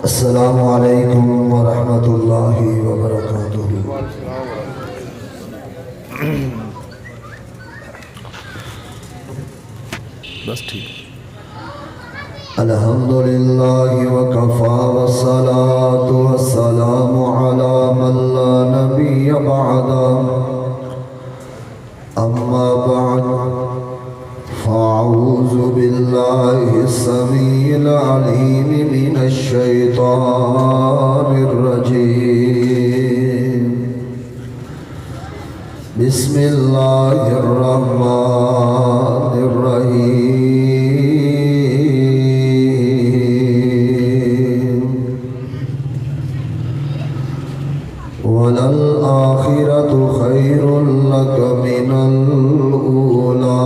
السلام علیکم ورحمۃ اللہ وبرکاتہ۔ بس ٹھیک۔ الحمدللہ وکفا والصلاة والسلام علی من لا نبی بعدا، اما بعد فاعوذ باللہ السمیع العلیم من الشیطان الرجیم، بسم اللہ الرحمن الرحیم، وَلَلْآخِرَةُ خَيْرٌ لَكَ مِنَ الْأُولَى،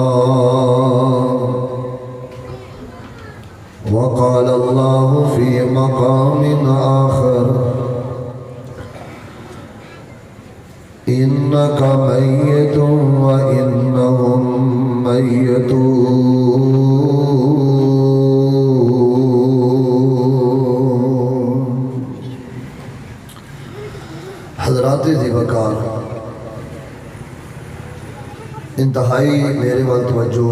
وقال اللہ فی مقام آخر انک میت وانہم میتون۔ حضرات ذی وقار، انتہائی میرے وال توجہ،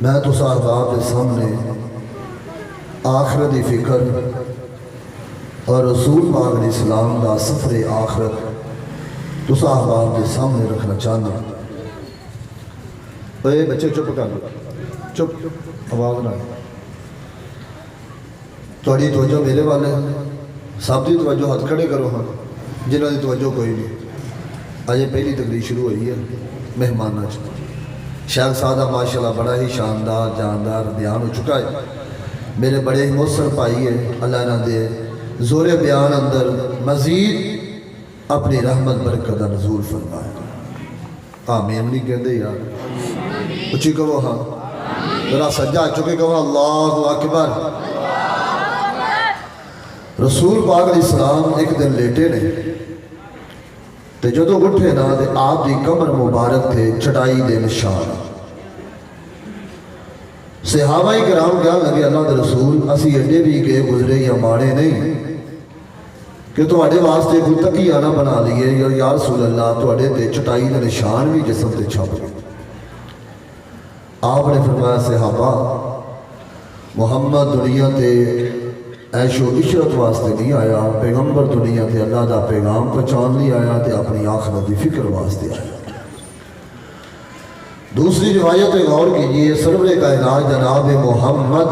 میں تو صاحباب کے سامنے آخرت دی فکر اور رسول پاک علیہ السلام دا سفر آخرت تو صاحباب کے سامنے رکھنا چاہنا۔ اے بچے چپ کر لو، چپ، آواز نہ آئے۔ تھوڑی توجہ میرے والے، سب دی توجہ ہاتھ کھڑے کرو ہاں، جنہوں دی توجہ کوئی نہیں۔ آج پہلی تقریر شروع ہوئی ہے مہمانہ چاہتا۔ شیخ صاحبہ ماشاءاللہ بڑا ہی شاندار جاندار بیان ہو چکا ہے، میرے بڑے ہی مؤثر پائی ہے، اللہ نہ دے زور بیان اندر مزید اپنی رحمت برکت نزول فرمائے۔ آمین نہیں کہندے یار، اچھی کہو ہاں، ذرا سجا چکے کہو اللہ اکبر۔ رسول پاک علیہ السلام ایک دن لیٹے نے تے جدو اٹھے نا تے آپ دی کمر مبارک تھے چٹائی دے نشان۔ صحابہ کرام کہا لگے اللہ دے رسول اسی اڈے بھی گئے گزرے یا ماڑے نہیں کہ تو اڈے واسطے کوئی تکیہ نہ بنا لیے، یا رسول اللہ تو اڈے تے چٹائی دے نشان بھی جسم تے چھپ گئے۔ آپ نے فرمایا صحابہ محمد دنیا تے عیش و عشرت واسطے نہیں آیا، پیغمبر دنیا تے اللہ دا پیغام پہچان نہیں آیا تے اپنی آخرت دی فکر واسطے آیا۔ دوسری روایت غور کیجئے، سرور کائنات جناب محمد،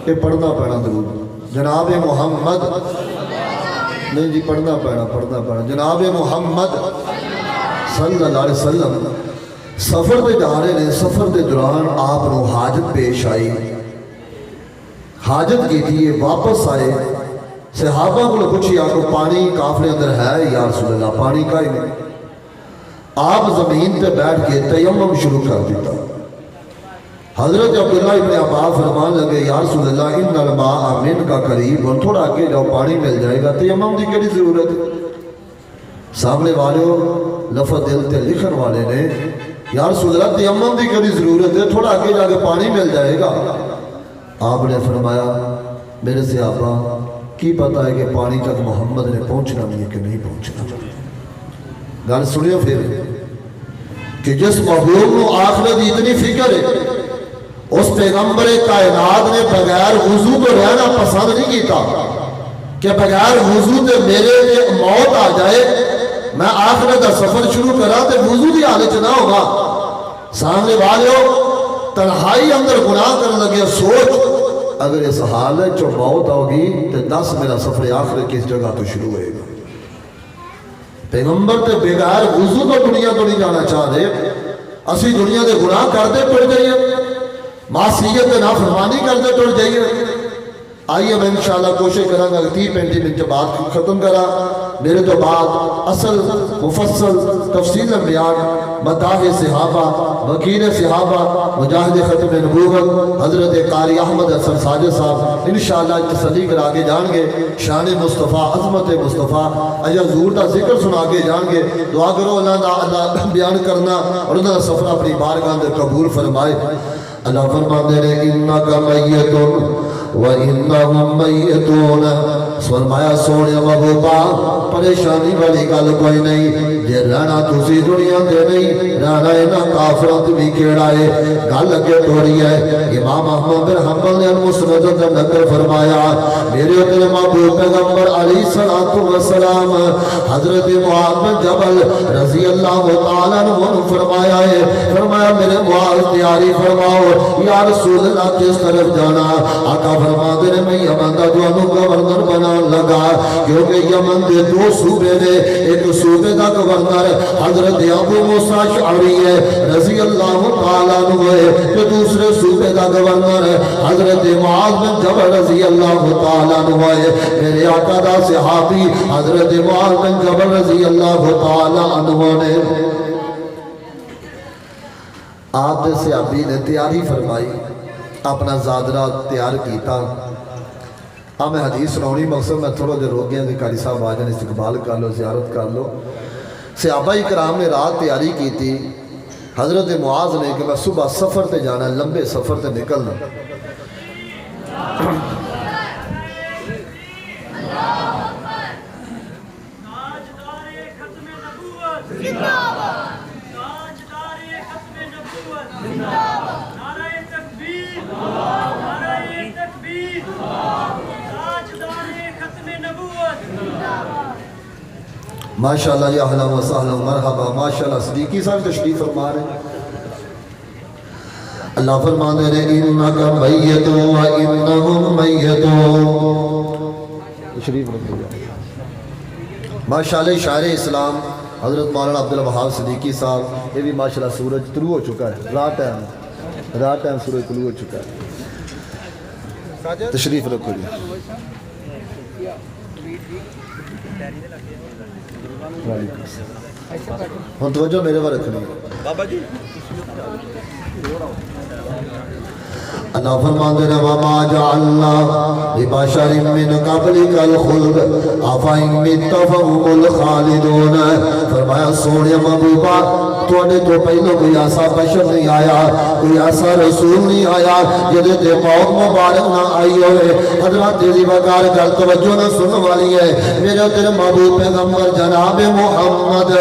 یہ پڑھنا پڑھنا درود، جناب محمد نہیں جی پڑھنا پڑھنا جناب محمد صلی اللہ علیہ وسلم سفر دے جا رہے نے، سفر دے دوران آپ نو حاجت پیش آئی، حاجت کی تھی، واپس آئے، صحابہ کو پوچھی آپ کو پانی کافلے اندر ہے یا رسول اللہ؟ پانی کا ہی نہیں۔ آپ زمین پہ بیٹھ کے تیمم شروع کر دیتا۔ حضرت عبداللہ ابن عباس فرمان لگے یا رسول اللہ ان الماء من کا قریب، اور تھوڑا آگے جاؤ پانی مل جائے گا، تیمم دی کیڑی ضرورت ہے؟ سامنے والے لفظ دل تے لکھن والے نے یا رسول اللہ تیمم دی کیڑی ضرورت ہے، تھوڑا آگے جا کے پانی مل جائے گا۔ آپ نے فرمایا میرے صحابہ کی پتہ ہے کہ پانی تک محمد نے پہنچنا نہیں ہے کہ نہیں پہنچنا۔ گل سنیو پھر کہ جس محبوب کو آخرت اتنی فکر ہے، اس پیغمبر کائنات نے بغیر وضو کو رہنا پسند نہیں کیتا کہ بغیر وضو تے میرے موت آ جائے، میں آخرت کا سفر شروع کرا تے وضو دی حالت نہ ہوگا۔ سامنے والے تنہائی اندر گناہ کرنے لگے، سوچ اگر اس حالت جو موت ہوگی تو دس میرا سفر آخرت کس جگہ تو شروع ہوئے گا۔ پیغمبر تے بغیر وضو تو دنیا تو نہیں جانا چاہ رہے، اسی دنیا دے گناہ کرتے ٹر جائیے، معصیت تے نافرمانی کرتے ٹر جائیے۔ آئیے میں انشاءاللہ کوشش کروں گا 30-35 منٹ بعد ختم کرا، میرے تو بعد اصل مفصل تفصیل بیان مداح صحابہ، وکیل صحابہ، مجاہد ختم نبوت حضرت قاری احمد حسن ساجد صاحب انشاءاللہ تسلی کر آگے جان گے، شان مصطفیٰ، عظمت مصطفیٰ، حضور دا ذکر سنا کے جان گے۔ دعا کرو اللہ دا بیان کرنا اور اللہ دا سفر اپنی بارگاہ اندر قبول فرمائے۔ اللہ فرماتے ہیں انکا میتون وَإِنَّهُمْ مَيِّتُونَ فرمایا سونے محبوبہ پریشانی والی گل کوئی نہیں جے رہنا تسی دنیا دے نہیں رہنا انہاں کافراں تے بھی کیڑا ہے گل اگے ٹوری ہے امام احمد بن حنبل نے المسند کا نقل فرمایا میرے تیرے محبوب پیغمبر علیہ الصلوۃ والسلام حضرت معاذ بن جبل رضی اللہ تعالیٰ عنہ فرمایا ہے فرمایا میرے معاذ تیاری فرماؤ یا رسول اللہ کس طرف جانا آقا فرما دے میں یمن دا جوانوں گورنر بنا لگا کیونکہ یمن دے دو صوبے نے ایک صوبے دا گورنر حضرت ابو موسیٰ اشعری ہے رضی اللہ تعالیٰ عنہ ہے تو دوسرے صوبے دا گورنر حضرت معاذ بن جبل رضی اللہ تعالیٰ عنہ ہے میرے آقا دا صحابی حضرت معاذ بن جبل رضی اللہ تعالیٰ عنہ نے آپ نے صحابی نے تیاری فرمائی اپنا زادرہ تیار کیتا میں حدیث سناؤنی مقصد میں تھوڑا دیر ہو گیا کہ قاری صاحب آجان استقبال کر لو زیارت کر لو صحابہ اکرام نے رات تیاری کی تھی حضرت معاذ نے کہ میں صبح سفر تے جانا لمبے سفر تے نکلنا ماشاءاللہ یا اہلا و سہلا مرحبا ماشاءاللہ صدیقی صاحب تشریف فرما رہے اللہ فرما دے رہے انکا میتو و انہم میتو تشریف رکھو ماشاءاللہ شاعر اسلام حضرت مولانا عبدالوہاب صدیقی صاحب یہ بھی ماشاءاللہ سورج طلوع ہو چکا ہے رات ٹائم سورج طلوع ہو چکا ہے تشریف رکھو جی ہم توجہ میرے بار رکھنی بابا جی اللہ فرمان دے رہا وَمَا جَعَلْنَا لِبَشَرٍ مِّن قَبْلِكَ الْخُلْدَ أَفَإِن مِّتَّ فَهُمُ الْخَالِدُونَ فرمایا سونے محبوبہ توڑے تو پہلو کوئی ایسا بشر نہیں آیا کوئی ایسا رسول نہیں آیا جدے تے موت مبارک نہ آئی ہوئے حضرات تیزی وقار گل توجہ نہ سن والی ہے میرے تیرے محبوب پیغمبر جناب محمد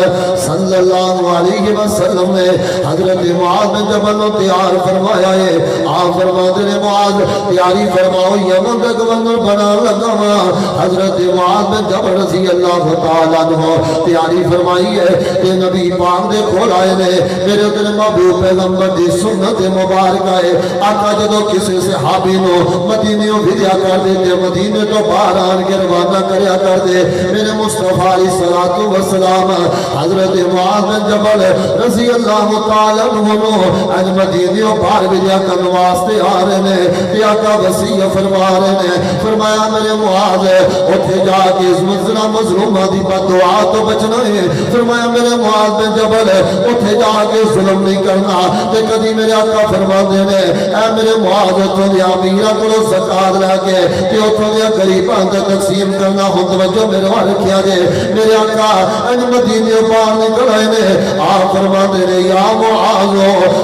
صلی اللہ علیہ وسلم نے حضرت معاذ بن جبل نے تیار فرمایا ہے آپ فرما دے معاذ تیاری فرماؤ یمن کا گورنر بنا لگا حضرت معاذ بن جبل رضی اللہ تعالیٰ عنہ تیاری فرمائی ہے کہ نبی پاک دے کھول آئے نے میرے دل محبوب پیغمبر دی سنت مبارک آئے آقا جدو کسی صحابی نو مدینیوں بھیجا کر دیتے مدینے تو باہر آن کے روانہ کریا کر دے میرے مصطفیٰ علیہ السلام حضرت معاذ بن جبل رضی اللہ تعالیٰ عنہ آج مدینیوں باہر بھیجا کر واسطے آ رہے نے کہ آقا وسیع فرما رہے نے فرمایا میرے معاذ اتھے جا کے اس مزرہ مظلومہ دی بد دعا تو بچنا ہے فرمایا میرے معاذ بن جبل اتھے جا کے ظلم نہیں کرنا تے کدی میرے آقا فرما دے نے اے میرے معاذ اتھوں دیا امیرہ کو زکاة لے کے تے اتھوں دیا غریباں تے تقسیم کرنا ہوں توجہ میرے وہاں رکھیا دے میرے آقا ان مدینے پار نکل آئے نے آپ فرما دے نے یا معاذ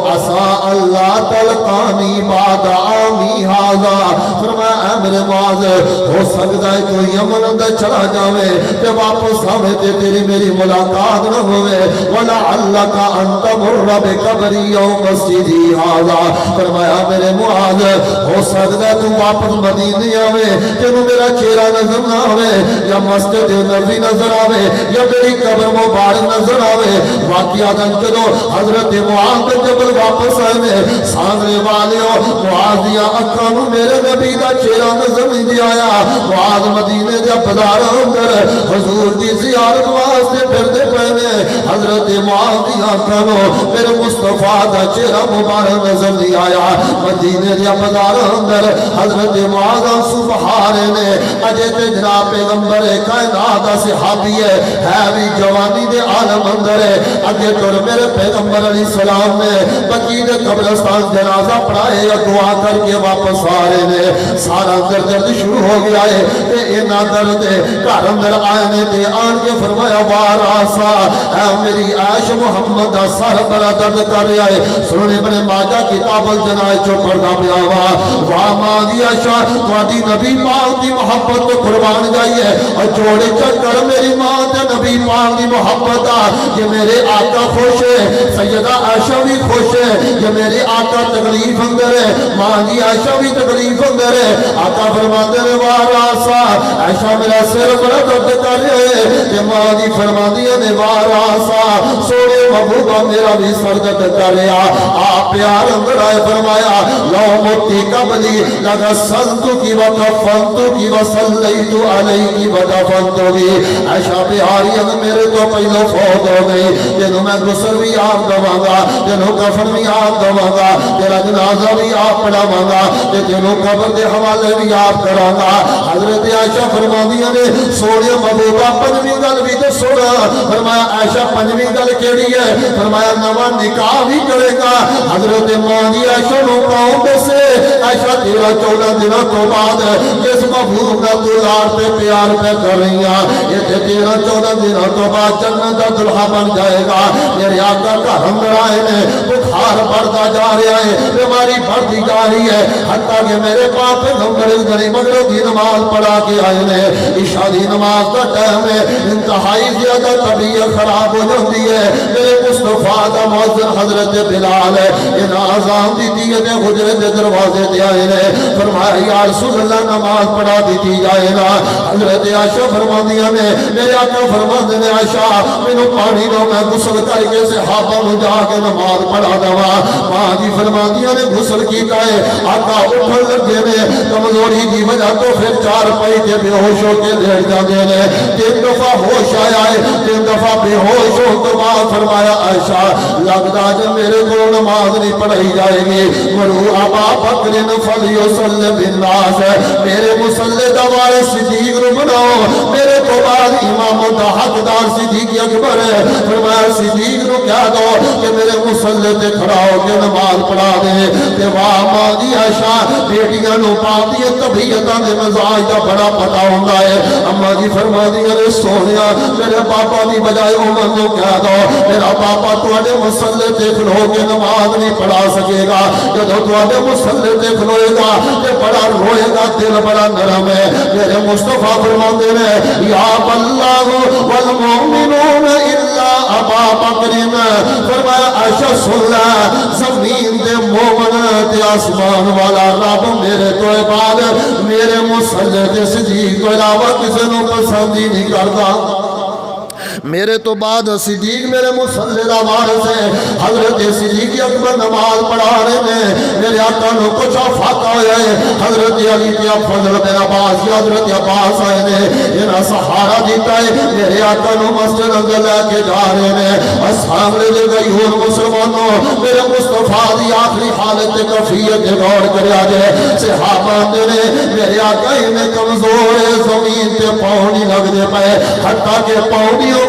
عسا اللہ تلقانی بعد عامی حاضا فرمایا اے میرے معاذ ہو سکتا ہے تو یمن اندر چلا جاوے تے واپس آوے تے تیری میری ملاقات نہ ہوئے وَلَعَلَّكَ أَن تَمُرَّ بِقَبْرِي يَوْمَ مَسْجِدِي هَذَا فرمایا میرے معاذ ہو سکتا ہے تو واپس مدینے آوے تینوں میرا چہرہ نظر نہ آوے یا مسجد نبی نظر آوے یا میری قبر مبارک نظر آوے واقعات انجدو حضرت معاذ بن جبل واپس آئے میں سامنے والیوں معاذ دیا اکھانوں میرے نبی دا چہرہ نظر نہیں دیا آیا معاذ مدینے دیا پدارہ اندر حضور دی زیارت واسطے پھردے پہنے حضرت معاذ دی آنکھانوں میرے مصطفیٰ دا چہرہ مبارک نظر نہیں آیا مدینے دیا پدارہ اندر حضرت معاذ سبحارے نے اجے تے جناب پیغمبر کائنات دا صحابی ہے بھی جوانی دے عالم اندر ہے اگے تر میرے پیغمبر علیہ السلام نے بقیع دے قبرستان جنازہ پڑھائے یا دعا کر کے واپس آ رہے نے سارا اندر درد شروع ہو گیا ہے تے اینا درد گھر اندر آنے تے آن کے فرمایا واراسا اے میری عائشہ محمد دا سر بڑا درد کر رہا ہے سنن ابن ماجہ کتاب الجنائز چو پڑھدا پیا وا واہ ماں دی عائشہ تواڈی نبی پاک دی محبت تو قربان گئی ہے اور جوڑے چکر میری ماں تے نبی پاک دی محبت آ یہ میرے آقا خوش ہے سیدہ عائشہ بھی خوش ہے یہ میرے آقا تکلیف اندر ہے ماں دی عائشہ بھی تکلیف اندر ہے آقا فرماتے ہیں واراسا عائشہ میرا سر بڑا درد کر رہے ہیں کہ ماں دی فرماتی ہے واراسا سونے محبوبہ میرا بھی سر درد کر رہا آپ پیار اندر آئے فرمایا لو متی قبلی لگا سنتو کی وکفنتو کی وصلیتو علیہ کی ودفنتو کی عائشہ پیاری اگر میرے تو پہلو فوت ہو گئی جنہوں میں غسل بھی آپ دواں گا جنہوں کفن بھی آپ دواں گا تیرا جنازہ بھی آپ پڑھاواں گا جنہوں قبر دے حوالے بھی آپ کراں گا حضرت عائشہ فرماندیاں نے سونے محبوبہ پنجویں گل بھی تو سونا فرمایا عائشہ پنجویں گل کیڑی ہے فرمایا نواں نکاح بھی کرے گا حضرت ماں دی عائشہ نو قوم دے سے عائشہ 13-14 دنوں تو بعد جس محبوب کا دلار پہ پیار پہ کر رہی ہیں یہ 13-14 دنوں تو بعد جنت کا دلہا بن جائے گا میرے آقا گھر اندر آئے نے بخار بڑھتا جا رہا ہے بیماری بڑھتی جا رہی ہے حتیٰ کہ میرے پاپ پیغمبر گھر مغرب کی نماز پڑھا کے آئے نے عشاء دی نماز کا ٹائم ہے انتہائی زیادہ طبیعت خراب ہو جاتی ہے میرے مصطفیٰ دا مؤذن حضرت بلال ہے ان آزان دیتی ہے حجرے دے دروازے تے آئے نے فرمایا یا رسول اللہ نماز پڑھا دیتی جائے گا حضرت عائشہ فرماندیاں نے میرے آقا فرماندے نے عائشہ مینوں پانی دو میں غسل کر کے صحابہ نو جا کے نماز پڑھا دوا ماں جی فرماندیاں نے غسل کیتا ہے آقا اٹھن لگے نے کمزوری دی وجہ تو پھر چار پئی تے بے ہوش ہو کے لیٹ جاندے نے 3 دفعہ ہوش آیا ہے 3 دفعہ بے ہوش ہو کے بعد فرمایا عائشہ لگدا جے میرے کو نماز نہیں پڑھائی جائے گی مرو ابا بکر فلیصلی بالناس میرے مصلی دا وارث صدیق نو بناؤ میرے تو بعد امام دا حقدار صدیق اکبر ہے فرمایا صدیق نو کہہ دو کہ میرے مصلی تے کھڑا ہو کے نماز پڑھا دے تے واہ ماں دی عائشہ بیٹیاں نو پاک دی طبیعتاں دے مزاج دا بڑا پتہ ہوندا ہے اما جی فرماندی نے سونیا میرے پاپا دی بجائے عمر نو کہہ دو میرا پاپا تواڈے مصلی تے کھڑو کے نماز نہیں پڑھا سکے گا جدوں تواڈے مصلی تے کھلوئے گا تے بڑا روئے گا دل بڑا نرم ہے میرے مصطفیٰ فرماندے نے یا اللہ والمؤمنون الا ابا بکر فرمایا عائشہ سن لے زمین دے مومن تے آسمان والا رب میرے تو بعد میرے مصلی تے صدیق تو علاوہ کسی نو پسند ہی نہیں کرتا میرے تو بعد صدیق میرے مصلی دا وارث ہے حضرت صدیق اکبر نماز پڑھا رہے ہیں میرے آقا نو کچھ فاقہ ہویا ہے حضرت علی کے فضل بن عباس حضرت عباس آئے نے انہاں سہارا دیتا ہے میرے آقا نو مسجد اندر لے کے جا رہے ہیں اور سامنے دے گئی ہون مسلمانوں میرے مصطفیٰ دی آخری حالت کفیت غور کریا جائے صحابہ نے میرے آقا انہیں کمزور زمین تے پاؤں نہیں لگ دے پائے حتیٰ کہ پاؤں نہیں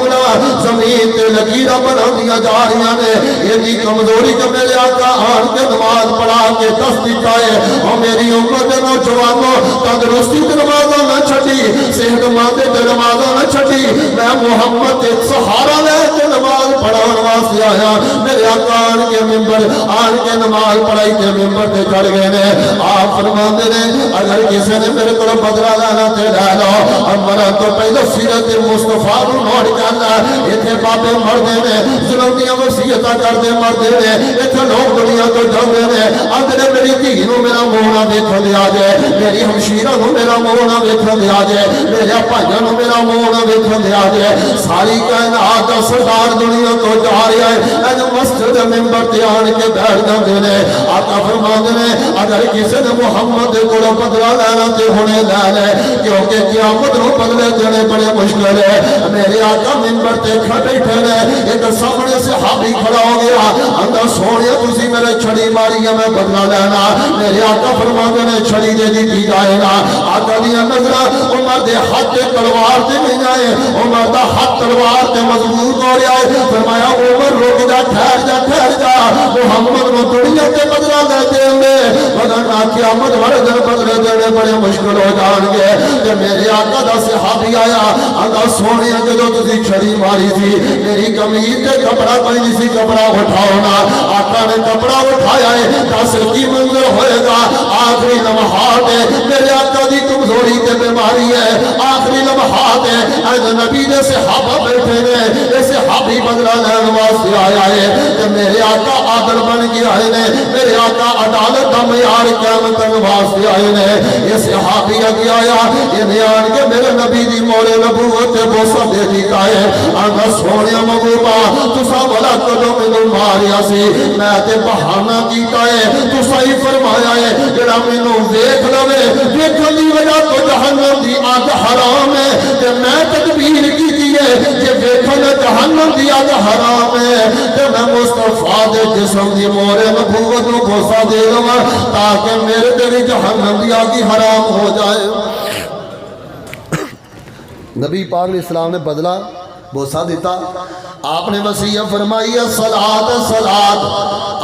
زمین تے لکیرہ بنا دیا جا رہی نے یہ کمزوری کا میرے آقا آن کے نماز پڑھا کے دس دیتا ہے اور میری امت نوجوانوں تندرستی تے نمازاں نہ چھٹی صحت مند تے نمازاں نہ چھٹی میں محمد تے سہارا لے کے نماز پڑھاون واسطے آیا میرے آقا آن کے منبر آن کے نماز پڑھائی تے منبر تے چڑھ گئے نے آپ فرماندے نے اگر کسی نے میرے کو بدلہ لینا تے لے لو اور مرا تو پہلے سیرت مصطفیٰ نو نوٹ کرنا ایتھے بابے مردے نے ظلمدیاں وصیتاں کردے مردے نے ایتھے لوگ دنیا تو جاندے نے اندر میری دھی نو میرا منہ نہ ویکھن دیا جائے میری ہمشیرہ نو میرا منہ نہ ویکھن دیا جائے میرے بھائیاں نو میرا منہ نہ ویکھن دیا جائے ساری کائنات دا سردار دنیا تو جا رہا ہے اج مسجد منبر تے آن کے بیٹھ جاندے نے آقا فرماندے نے اگر کسی نے محمد کو بدلا لینا تے ہنے لے لے کیونکہ قیامت نو بدلے دینے بڑے مشکل ہے میرے آقا منبر تے کھڑے بیٹھے نے ایک سامنے صحابی کھڑا ہو گیا اندر سونے تسی میرے چھڑی ماری ہے میں بدلا لینا میرے آقا فرماندے نے چھڑی دے دی جائے گا آقا دیا نظر عمر دے ہاتھ تلوار تے نہیں آئے عمر دا ہاتھ تلوار تے مضبوط ہو رہا ہے فرمایا عمر رک جا ٹھہر جا محمد نو دنیا تے بدلا دے دیں گے ورنہ قیامت والے دن بدلے دینے بڑے مشکل ہو جان گے تے میرے آقا دا صحابی آیا آقا سونے جدوں تسی چھڑی ماری تھی میری قمیض تے کپڑا کوئی نہیں سی کپڑا اٹھاؤ نا آقا نے کپڑا اٹھایا ہے دس کی منظر ہوئے گا آخری لمحات ہے میرے آقا دی کمزوری تے بیماری ہے آخری لمحات ہے اج نبی دے صحابہ بیٹھے نے اے صحابی بدلا لین واسطے آیا ہے تے میرے آقا عادل بن کے آئے نے میرے آقا عدالت دا معیار قائم کرنے واسطے آئے نے یہ صحابی اگے آیا یہ آن کے میرے نبی دی مورے نبوت تے بوسہ دے دیتا ہے آنگا سونے محبوبہ تسا بلا کدو مینوں ماریا سی میں تے بہانہ کیتا ہے تسا ہی فرمایا ہے جڑا مینوں ویکھ لوے ویکھن دی وجہ تو جہنم دی آگ حرام ہے تے میں تدبیر کیتی ہے کہ ویکھن جہنم دی آگ حرام ہے تے میں مصطفیٰ دے جسم دی مورے نبوت نو بوسہ دے لواں تاکہ میرے تے بھی جہنم دی آگ حرام ہو جائے نبی پاک علیہ السلام نے بدلا بوسہ دیتا آپ نے وصیت فرمائی الصلاۃ الصلاۃ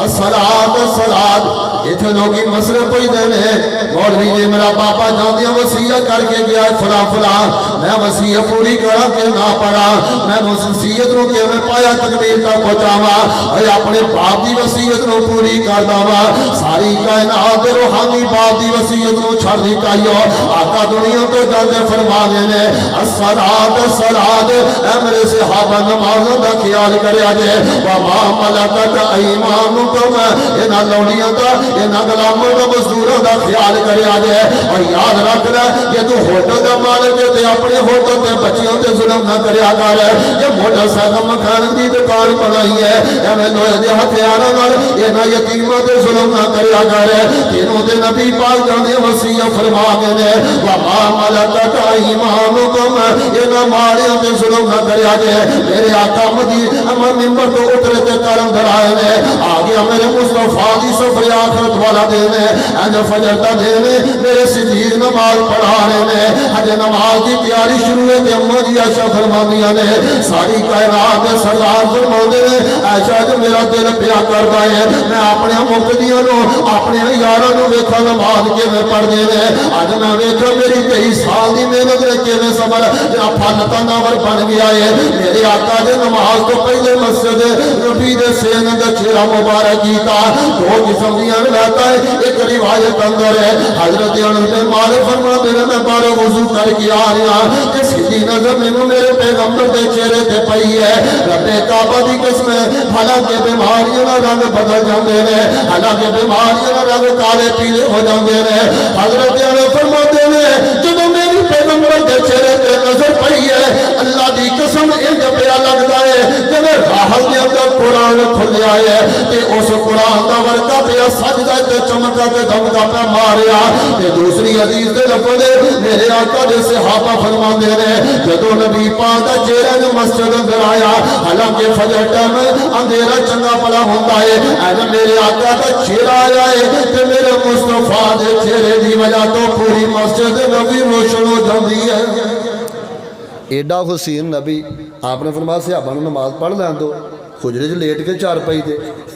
الصلاۃ الصلاۃ اتنے لوگی مسئلے پوچھ دینے مولوی جی میرا باپا جاندیاں وصیت کر کے گیا فلاں فلاں میں وصیت پوری کرا کے نہ پڑھا میں وصیت نو کہ میں پایا تکمیل تک پہنچاواں اے اپنے باپ دی وصیت نو پوری کردا وا ساری کائنات روحانی باپ دی وصیت نو چھڑ دتا یو آقا دنیا تو جاندے فرما دینے الصلاۃ الصلاۃ اے میرے صحابہ نمازوں دا خیال کریا جے وما ملکت ایمانکم انہاں لونیاں دا انہاں غلاموں دا مزدوراں دا خیال کریا جے اور یاد رکھ لے کہ تو ہوٹل دا مالک تے اپنے ہوٹل تے بچیاں تے ظلم نہ کریا کر یہ موٹر سائیکل مکھان دی دکان بنائی ہے ایویں لوہے دے ہتھیاراں نال انہاں یتیماں تے ظلم نہ کریا کر تینوں دے نبی پاک جاندے وصیت فرما گئے نے وما ملکت ایمانکم انہاں مالیاں تے ظلم نہ کریا جے میرے آقا امر منبر تو اترے تے کرم دھرائے نے آگیا میرے مصطفیٰ دی سفر آخرت والا دینے اج فجر دا دینے میرے صدیق نماز پڑھا رہے نے اج نماز دی تیاری شروع ہے تے اماں جی عائشہ فرماندیاں نے ساری کائنات دے سردار فرماندے نے عائشہ جو میرا دل پیا کردا ہے میں اپنے مقتدیاں نو اپنے یاراں نو ویکھا نماز کیویں پڑھدے نے اج میں ویکھا میری 23 سال دی محنت نے کیویں صبر جڑا پھل تناور بن گیا ہے میرے آقا دے نماز تو پہلے مسجد نبی دے سین دا چہرہ مبارک کیتا دو قسم دیاں روایتاں ایک روایت اندر ہے حضرت انس بن مالک فرماتے ہیں میں بارے وضو کر کے آ رہا کہ سیدھی نظر مینوں میرے پیغمبر دے چہرے تے پئی ہے رب کعبہ دی قسم حالانکہ بیماریاں دا رنگ بدل جاندے نے حالانکہ بیماریاں دا رنگ کالے پیلے ہو جاندے نے حضرت انس فرماتے ہیں جدوں میری پیغمبر دے چہرے تے نظر پئی ہے اللہ دی قسم انج پیا لگدا ہے جے راحت دے اندر قرآن کھلیا ہے تے اس قرآن دا ورقہ پیا سجدہ تے چمکا تے دمکا پیا ماریا تے دوسری حدیث دے لفظ میرے آقا دے صحابہ فرماندے نے جدوں نبی پاک دا چہرہ مسجد اندر آیا حالانکہ فجر ٹائم اندھیرا چنگا بھلا ہوندا ہے اج میرے آقا دا چہرہ آیا ہے تے میرے مصطفیٰ دے چہرے دی وجہ تو پوری مسجد نبی روشن ہو جاندی ہے ایڈا حسین نبی آپ نے فرمایا صحابہ نے نماز پڑھ لین دو حجرے چ لیٹ کے چار پئی تے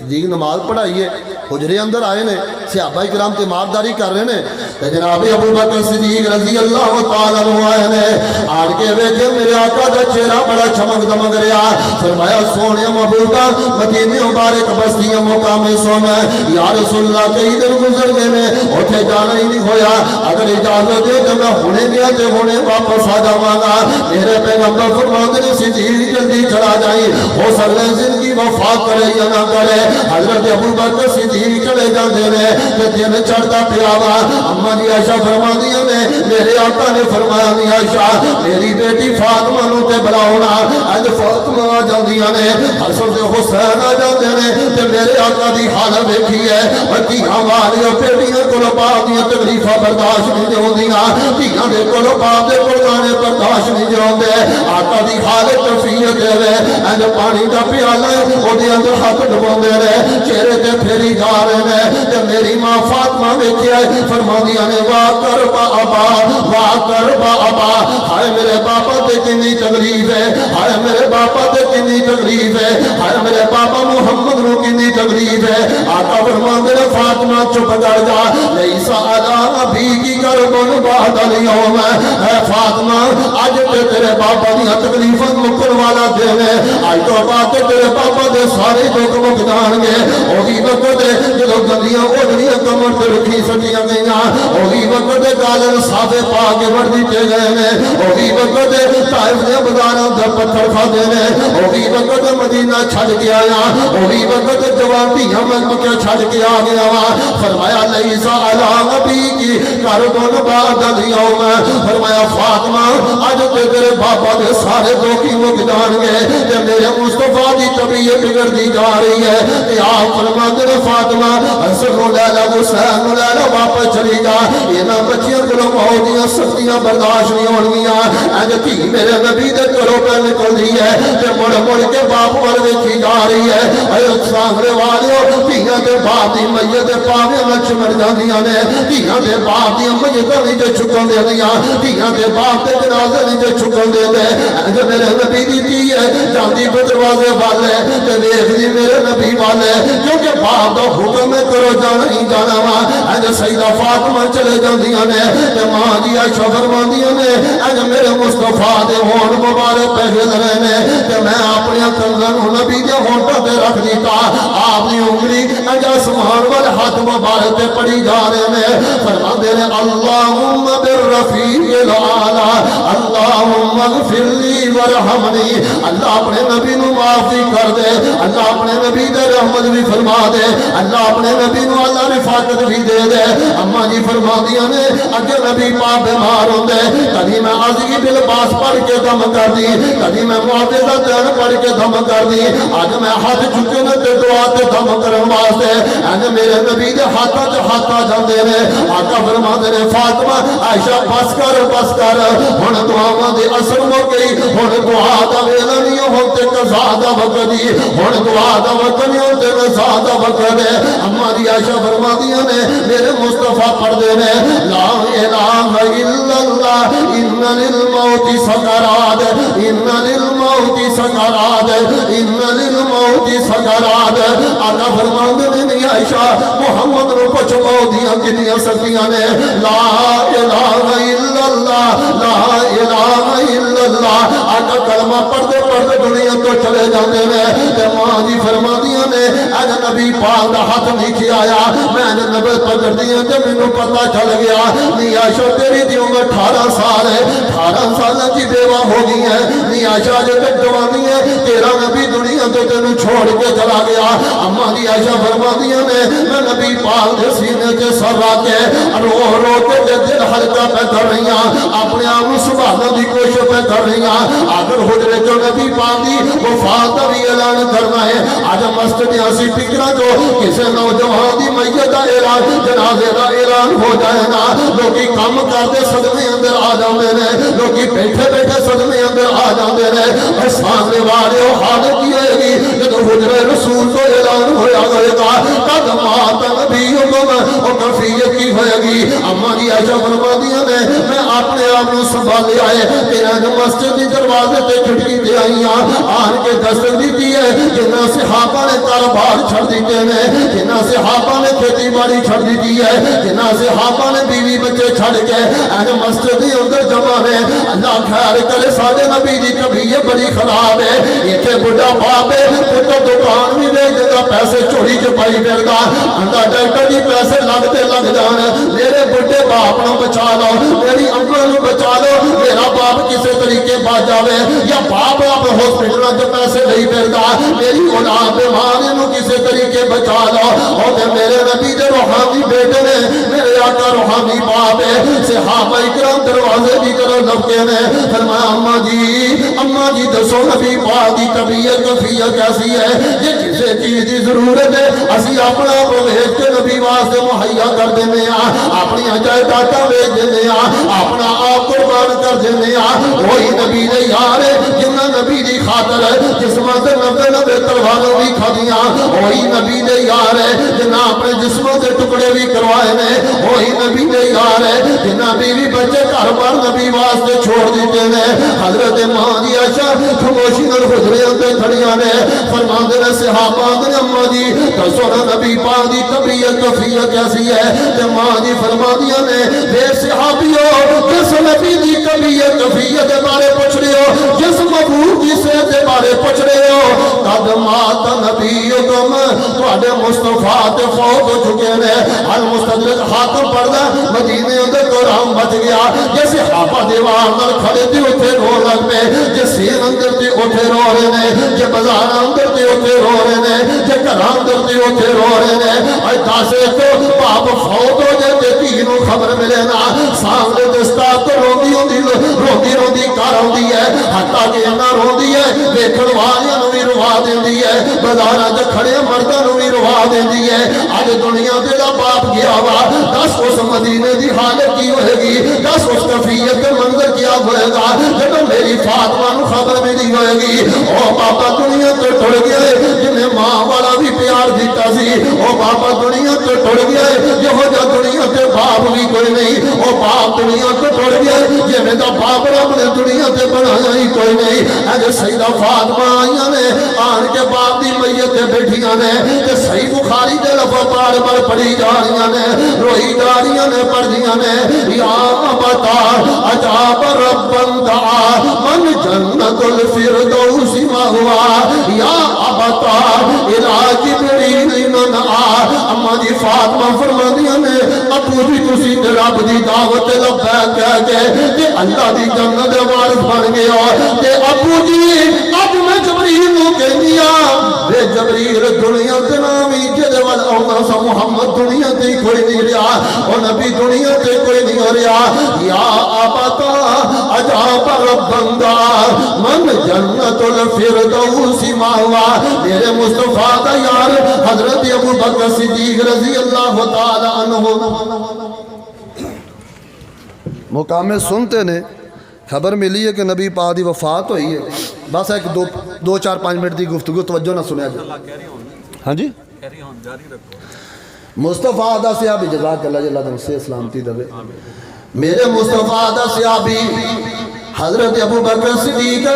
جی نماز پڑھائیے حجرے اندر آئے نے صحابہ کرام تے مارداری کر رہے نے تے جناب ابو بکر صدیق رضی اللہ تعالی عنہ آئے نے آڑ کے ویکھے میرے آقا دا چہرہ بڑا چمک دمک رہا فرمایا سونے محبوبہ مدینے مبارک بستیاں مقام سونا یا رسول اللہ کئی دن گزر گئے نے اوتھے جانا ہی نہیں ہویا اگر اجازت دے تے میں ہنے گیا تے ہنے واپس آ جاواں گا میرے پیغمبر فرماندے نے صدیق جلدی چلا جائی ہو سکتا ہے زندگی وفا کرے یا نہ کرے حضرت ابو بکر صدیق چلے جاندے نے تے دن چڑھدا پیا وا اما جی عائشہ فرماندیاں نے میرے آقا نے فرمایا نہیں عائشہ میری بیٹی فاطمہ نو تے بلاونا اج فاطمہ آ جاندیاں نے حسن تے حسین آ جاندے نے تے میرے آقا دی حالت ویکھی ہے دھیاں والیاں بیٹیاں کول باپ دیاں تکلیفاں برداشت نہیں ہوندیاں دھیاں دے کول باپ دے کول گانے برداشت نہیں ہوندے آقا دی حالت تفصیل دے اج پانی دا پیالہ او دے اندر ہاتھ ڈبوندے رہے چہرے تے پھیری جا رہے نے تے میری ماں فاطمہ ویکھیا فرماندیاں نے واہ کر با ابا ہائے میرے باپا تے کتنی تکلیف ہے ہائے میرے باپا تے کتنی تکلیف ہے ہائے میرے باپا محمد نو کتنی تکلیف ہے آقا فرماندے نے فاطمہ چپ کر جا لیسا علی ابی کی کربن بعد اليوم اے فاطمہ اج تے تیرے باپا دی تکلیفاں مکن والا دن ہے اج تو بعد تیرے باپا دے سارے دکھ مک جان گے وہی وقت جدوں گندیاں اوڑھنیاں کمر تے رکھی سٹیاں گئیاں وہی وقت گالن صافے پا کے وڑ دتے گئے نے وہی وقت طائف دے بازاراں تے پتھر کھادے نے وہی وقت مدینہ چھڈ کے آیا وہی وقت جوان دھیاں مکہ چھڈ کے آ گیا وا فرمایا لیسا علی ابی کی کربن بعد اليوم فرمایا فاطمہ اج تے تیرے باپا دے سارے دکھ مک جان گے تے میرے مصطفیٰ دی طبیعت بگڑتی جا رہی ہے تے آپ فرماندے نے فاطمہ حسن نو لے لے حسین نو لے لے واپس چلی جا انہاں بچیاں کولوں موت دیاں سختیاں برداشت نہیں ہونگیاں اج دھی میرے نبی دے گھروں پہ نکل دی ہے تے مڑ مڑ کے باپ ول ویکھی جا رہی ہے اے سامنے والیو دھیاں دے باپ دی میت پاویں وچ مر جاندیاں نے دھیاں دے باپ دی میتاں نہیں تے چکن دیندیاں دھیاں دے باپ دے جنازے نہیں تے چکن دیندے اج میرے نبی دی دھی ہے جاندی پہ دروازے والے تے ویکھدی میرے نبی والے کیونکہ باپ دا حکم ہے کرو جانا ہی جانا وا اج سیدہ فاطمہ چلے جاندیاں نے تے ماں دی عائشہ فرماندیاں نے اج میرے مصطفیٰ دے ہون مبارک پہ گزرے نے تے میں اپنے کنگن نو نبی دے ہونٹاں تے رکھ دیتا آپ دی انگلی اج آسمان وال ہاتھ مبارک تے پڑی جا رہے نے فرماندے نے اللہم بالرفیق الاعلی اللہم اغفر لی ورحمنی اللہ اپنے نبی نو معافی کر دے اللہ اپنے نبی دے رحمت بھی فرما دے اللہ اپنے نبی نو اللہ رفاقت بھی دے دے اما جی فرما دیا نے اگے نبی پاک بیمار ہوندے کبھی میں عزگی بالباس پڑھ کے دم کر دی کبھی میں معاوضہ دین پڑھ کے دم کر دی آج میں ہاتھ چکے نے تے دعا تے دم کرن واسطے اج میرے نبی دے ہاتھاں تے ہاتھ آ جاندے نے آقا فرماندے نے فاطمہ عائشہ بس کر ہن دعاواں دے اثر مک گئی ہن دعا دا ویلا نہیں ہن تے قضا دا وقت دی ہن دعا دا وقت نہیں ہن تے قضا دا وقت ہے اما دی عائشہ فرماندیاں نے میرے مصطفیٰ پڑھدے نے لا الہ الا اللہ ان للموت سکرات ان للموت سکرات ان للموت سکرات آقا فرماندے نے میری عائشہ محمد نو پچھ موتیاں کنیاں سکیاں نے لا الہ الا اللہ لا الہ الا اللہ آقا کلمہ پڑھدے پڑھدے دنیا تو چلے جاندے نے تے ماں جی فرماندیاں نے اج نبی پاک دا ہاتھ نہیں کھایا میں نبی پکڑ دیاں تے مینوں پتہ چل گیا نی عائشہ تیری دی عمر 18 سال ہے 18 سال دی بیوہ ہو گئی ہے نی عائشہ جو تے جوانی ہے تیرا نبی دنیا تو تینوں چھوڑ کے چلا گیا اما دی عائشہ فرماندیاں نے میں نبی پاک دے سینے تے سر رکھ کے رو رو کے دل ہلکا پہ کر رہی ہوں اپنے آپ کو سنبھالنے دی کوشش پہ کر رہی ہوں اگر حجرے جو نبی پاک دی وفات دا بھی اعلان کرنا ہے آج مسجد ایسی فکرہ جو کسی نوجوان دی میت دا اعلان جنازے دا اعلان ہو جائے گا لوگی کام کرتے صدمے اندر آ جاندے نے لوگی بیٹھے بیٹھے صدمے اندر آ جاندے نے اور سامنے والے حالت کی ہوئے گی جب حجرے رسول تو اعلان ہویا گئے گا تب مات نبی اور کفیت کی ہوئے گی اما جی عائشہ فرماندیاں نے میں اپنے آپ کو سنبھال لیا ہے تیرا جو مسجد دی دروازے تے کھڑکی تے آئی آن کے دستک دیتی ہے جنہاں صحابہ نے کاروبار چھڑ دیتے ہیں جنہاں صحابہ نے کھیتی باڑی چھڑ دیتی ہے جنہاں صحابہ نے بیوی بچے چھڑ کے اج مسجد دے اندر جمع ہے اللہ خیر کرے سارے نبی دی طبیعت بڑی خراب ہے ایتھے بڑا باپ ہے پتر دکان بھی دے گا پیسے چوری چ پائی پھردا اندا ڈاکٹر دی پیسے لگتے لگ جان میرے بڑے باپ نو بچا لو میری اما نو بچا لو میرا باپ کسے طریقے بچ جاوے یا باپ باپ ہاسپٹل جو پیسے نہیں پھردا میری اولاد بیمار نو کسی طریقے بچا لو اور میرے نبی دے روحانی بیٹے نے میرے آقا روحانی باپ ہے صحابہ اکرام دروازے کی طرف لپکے نے فرمایا اما جی دسو نبی پاک دی طبیعت کیفیت کیسی ہے یہ کسی چیز کی ضرورت ہے اسی اپنا آپ ویچ کے نبی واسطے مہیا کر دینے اپنی جائیداد بیچ دینے اپنا آپ قربان کر دینے وہی نبی دے یار جنہ نبی دی خاطر جسموں سے 90 تلواروں بھی کھدیاں وہی نبی دے یار جنہ اپنے جسموں سے ٹکڑے بھی کروائے نے وہی نبی دے یار جنہ بیوی بچے گھر بار نبی واسطے چھوڑ دیتے نے حضرت ماں دی عائشہ خاموشی نال حجرے اندر کھڑیاں نے فرماندے نے صحابہ نے اما جی دسو نبی پاک دی طبیعت کیفیت کیسی ہے تے ماں جی فرماندیاں نے اے صحابیو جس نبی دی طبیعت کیفیت دے بارے پوچھ رہے ہو جس مبعوث کی صحت دے بارے پوچھ رہے ہو قد مات نبیکم تواڈے مصطفیٰ تے فوت ہو چکے نے المستدرک حاکم پڑھدا مدینے اندر قرآن بچ گیا جے صحابہ دیوار نال کھڑے تے اوتھے رو لگ پے جے سین اندر تے اوتھے رو رہے نے جے بازار اندر تے اوتھے رو رہے نے جے گھر اندر تے اوتھے رو رہے نے اے داسے تو باپ فوت ہو جائے تے دھی نوں خبر ملے نا سامنے دستا تو روندی کر آندی ہے حتیٰ کہ انہاں روندی ہے ویکھن والیاں نوں وی روا دیندی ہے بازاراں تے کھڑے مرداں نوں وی روا دیندی ہے اج دنیا تے دا باپ گیا وا دس اس مدینے دی حالت کی ہوئے گی دس اس کیفیت کے منظر کیا ہوئے گا جب میری فاطمہ نو خبر ملی ہوئے گی او بابا دنیا تو ٹر گیا ہے جنہیں ماں والا بھی پیار دیتا سی او بابا دنیا تو ٹر گیا ہے یہ جا دنیا تے باپ بھی کوئی نہیں او باپ دنیا تو ٹر گیا ہے یہ میرا باپ رب نے دنیا تے بنایا ہی کوئی نہیں اج سیدہ فاطمہ آئیاں نے آن کے باپ دی میت تے بیٹھیاں نے تے صحیح بخاری دے لفظ بار بار پڑھی جا رہیاں نے روئی جا رہیاں نے پڑھ دیاں نے یا ابتا عجاب ربن دعا من جنت الفردوس مہوا یا ابتا الہ جبریل من اما جی فاطمہ فرماندیاں نے ابو جی تسی تے رب دی دعوت لبیک کہہ کے تے اللہ دی جنت دے وارث بن گیا تے ابو جی اب میں جبریل نو کہندیاں اے جبریل دنیا تے نامی جدے ول اونا سا محمد دنیا تے کوئی نہیں رہا او نبی دنیا تے کوئی نہیں رہا یا ابتا عجاب ربن دعا من جنت الفردوس مہوا میرے مصطفیٰ کا یار حضرت ابو بکر صدیق رضی اللہ تعالی عنہ مقام سنتے نے خبر ملی ہے کہ نبی پاک دی وفات ہوئی ہے بس ایک دو چار 5 منٹ دی گفتگو توجہ نہ سنیا جائے ہاں جی مصطفیٰ دا صحابی جزاک اللہ جل دن سے سلامتی دے میرے مصطفیٰ دا صحابی حضرت ابو بکر صدیق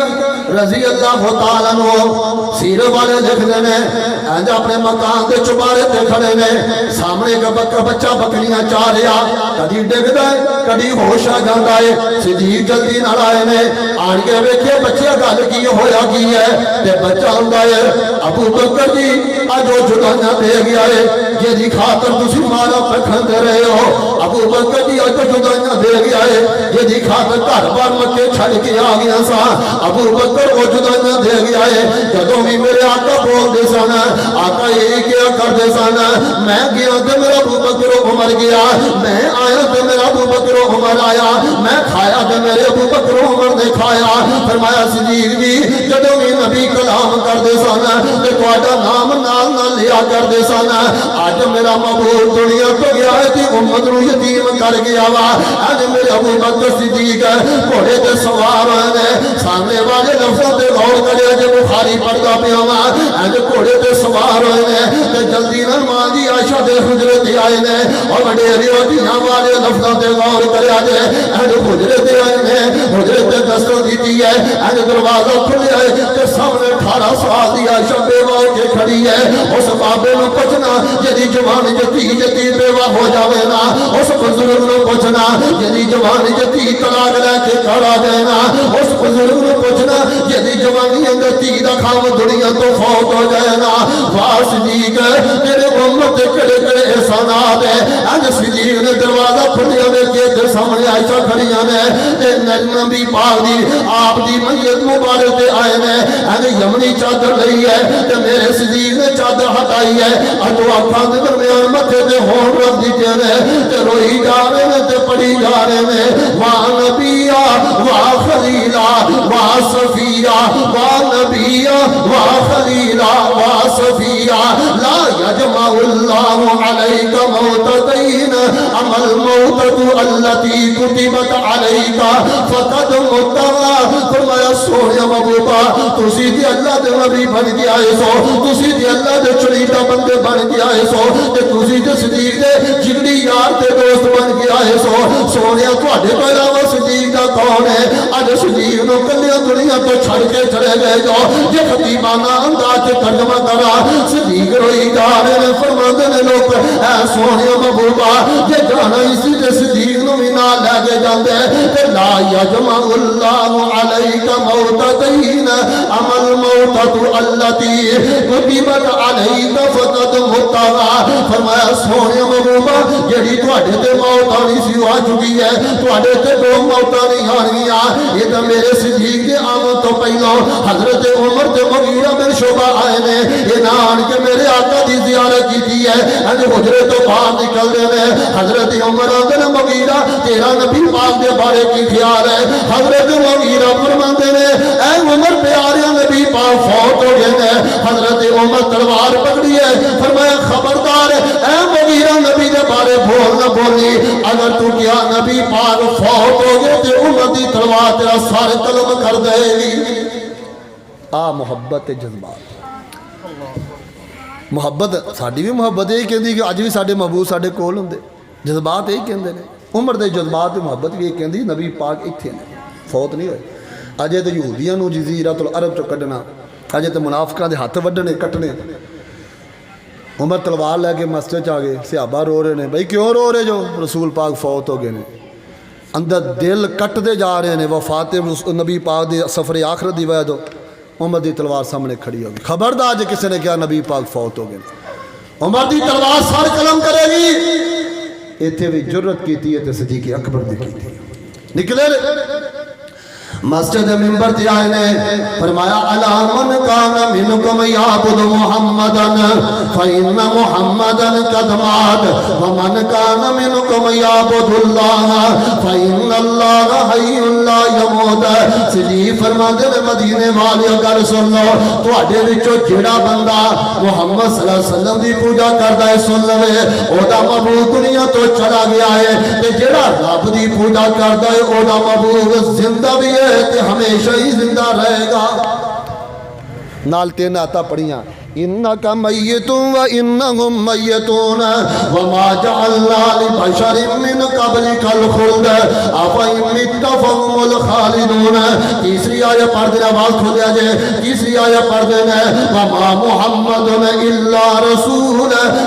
رضی اللہ تعالیٰ عنہ سیرے والے لکھ دینے انج اپنے مکان دے چبارے تے کھڑے نے سامنے کا بچہ بکریاں چاہ رہا کدی ڈگ دائے کدی ہوش آ جاندا ہے صدیق جلدی نہ آئے نے آن کے ویکھے بچے گل کی ہویا کی ہے تے بچہ ہوندا ہے ابو بکر جی اج او جدائیاں دے گیا ہے جی خاطر تسی مارا پکھندے رہے ہو ابو بکر جی اج جدائیاں دے گیا ہے جی خاطر گھر بار مکے چھڑ کے آ گیا سا ابو بکر وہ جدائیاں دے گیا ہے جدوں بھی میرے آقا بول دے سن آقا یہی کیا کر دے سن میں گیا تے میرا ابو بکر عمر گیا میں آیا تے میرا ابو بکر عمر آیا میں کھایا تے میرے ابو بکر عمر نے کھایا فرمایا صدیق جی جدوں بھی نبی کلام کر دے سن تے تہاڈا نام نال نہ لیا کر دے سن اج میرا محبوب دنیا تو گیا ہے تے امت نو یتیم کر گیا وا اج میرے ابو بکر صدیق گھوڑے تے سوار ہوئے نے سامنے والے لفظوں تے غور کرے جو بخاری پڑھدا پیا وا اج گھوڑے تے سوار ہوئے نے تے جلدی نال ماں دی عائشہ دے حجرے تے آئے نے اور وڈیری دیاں والے لفظوں تے غور کرے اج حجرے تے آئے نے حجرے تے دستک دیتی ہے اج دروازہ کھلیا ہے تے سامنے 18 سال دی عائشہ بیوہ ہو کے کھڑی ہے اس بابے نو پوچھنا جدی جوان جتی بیوہ ہو جاوے نا اس بزرگ نو پوچھنا جدی جوان جتی طلاق لے کے کھڑا دینا اس بزرگ نو پوچھنا جدی جوانی اندر تھی دا خام دنیا تو فوت ہو جائے نا واہ صدیق تیرے امت کڑے کڑے احسانات ہے۔ اج صدیق نے دروازہ کھولیا ویکھے تے سامنے عائشہ کھڑیاں نے تے نبی پاک دی آپ دی میت مبارک تے آئے نے۔ اج یمنی چادر لئی ہے تے میرے صدیق نے چادر ہٹائی ہے، اٹو اکھاں دے درمیان متھے تے ہون رکھ دیتے نے تے روئی جا رہے نے تے پڑھی جا رہے نے وا نبیا وا خلیلا وا صفیہ وا نبیا وا خلیلا وا صفیہ لا یجمع اللہ علیک موتتین اما الموتۃ التی کتبت علیک فقد متوا۔ فرمایا سونے محبوبہ تسی تے اللہ دے نبی بن کے آئے سو، تسی تے اللہ دے چنیدہ بندے بن کے آئے سو تے تسی تے صدیق دے جگری یار تے دوست بن کے آئے سو۔ سونیا تواڈے تو علاوہ صدیق دا کون ہے؟ اج صدیق نو کلیاں دنیا تو چھڑ کے چلے گئے جو جے خطیبانہ انداز ترجمہ کرا صدیق روئی جا رہے نے فرماندے نے لوگ اے سونیا محبوبہ جے جانا اسی تے صدیق نو بھی نال لے کے جاندے تے لا یجمع اللہ علیک موتتین اما الموتۃ التی کتبت علیک فقد متوا۔ فرمایا سونے محبوبہ جیڑی تواڈے تے موت آنی سی آ چکی ہے، تواڈے تے دو موتاں نہیں آنیاں۔ یہ تو میرے صدیق کے آمد تو پہلو حضرت عمر تے مغیرہ بن شعبہ آئے نے، یہ نہ آن کے میرے آقا دی زیارت کی ہے۔ اج حجرے تو باہر نکل دے نے حضرت عمر آندے نے مغیرہ تیرا نبی پاک دے بارے کی خیال ہے؟ حضرت مغیرہ فرماندے نے اے عمر پیارے نبی پاک فوت ہو گئے نے۔ حضرت عمر تلوار پکڑی ہے، فرمایا خبردار اے مغیرہ نبی دے بارے بول نہ بولی، اگر تو کیا نبی پاک فوت ہو گئے تے عمر دی تلوار تیرا سارے قلم کر دے گی۔ آ محبت جذبات، محبت ساڈی بھی محبت یہی کہندی کہ اج بھی ساڈے محبوب ساڈے کول ہوندے، جذبات یہی کہندے نے۔ عمر دے جذبات محبت بھی یہی کہندی نبی پاک ایتھے نے، فوت نہیں ہوئے۔ اجے تے یہودیاں نو جزیرۃ العرب چوں کڈنا، اجے تے منافقاں دے ہاتھ وڈنے کٹنے۔ عمر تلوار لے کے مسجد آ گئے، صحابہ رو رہے نے، بھائی کیوں رو رہے جو؟ رسول پاک فوت ہو گئے نے۔ اندر دل کٹتے جا رہے ہیں، وفات نبی پاک دے سفر آخرت دی وجہ تو عمر دی تلوار سامنے کھڑی ہوگی۔ خبردار جے کسی نے کہا نبی پاک فوت ہو گئے، عمر دی تلوار سارے قلم کرے گی۔ ایتھے بھی جرت کیتی ہے تے صدیق اکبر دی کیتی نکلے مسجد ممبر تے آئے نے، فرمایا الا من کان منکم یعبد محمدا فإن محمدا قد مات ومن کان منکم یعبد اللہ فإن اللہ حی لا یموت۔ صدیق فرماندے نے مدینے والے گل سن لو، تواڈے وچوں جیڑا بندہ محمد صلی اللہ علیہ وسلم دی پوجا کردا ہے سن لوے او دا محبوب دنیا تو چلا گیا ہے، تے جیڑا رب دی پوجا کردا ہے او دا محبوب زندہ بھی ہے تے ہمیشہ ہی زندہ رہے گا۔ نال تین آتا پڑھیاں انکا میتون و انہم میتون وما جعلنا لبشر من قبلک الخلد افئن مت فهم الخالدون۔ تیسری آیہ پڑھ دینا، آواز کھولیا جائے، تیسری آیہ پڑھ دینا وما محمد الا رسول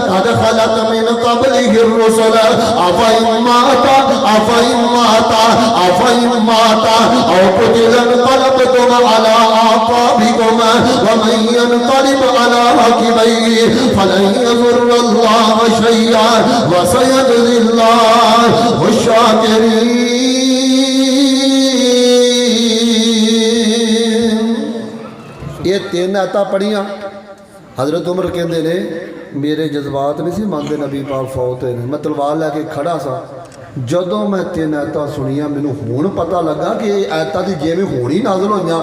قد خلت من قبلہ الرسل افئن مات او قتل انقلبتم على اعقابکم ومن ينقلب على عاقبيه فلن يضر الله شيئا وسيجزي الله الشاكرين۔ یہ تین آیتاں پڑھیاں، حضرت عمر کہندے نے میرے جذبات نہیں سی مانتے نبی پاک فوت ہوئے، میں تلوار لے کے کھڑا سا، جدوں میں تین آیتاں سنیاں مینوں ہون پتہ لگا کہ یہ آیتاں دی جیویں ہونی نازل ہوئیاں۔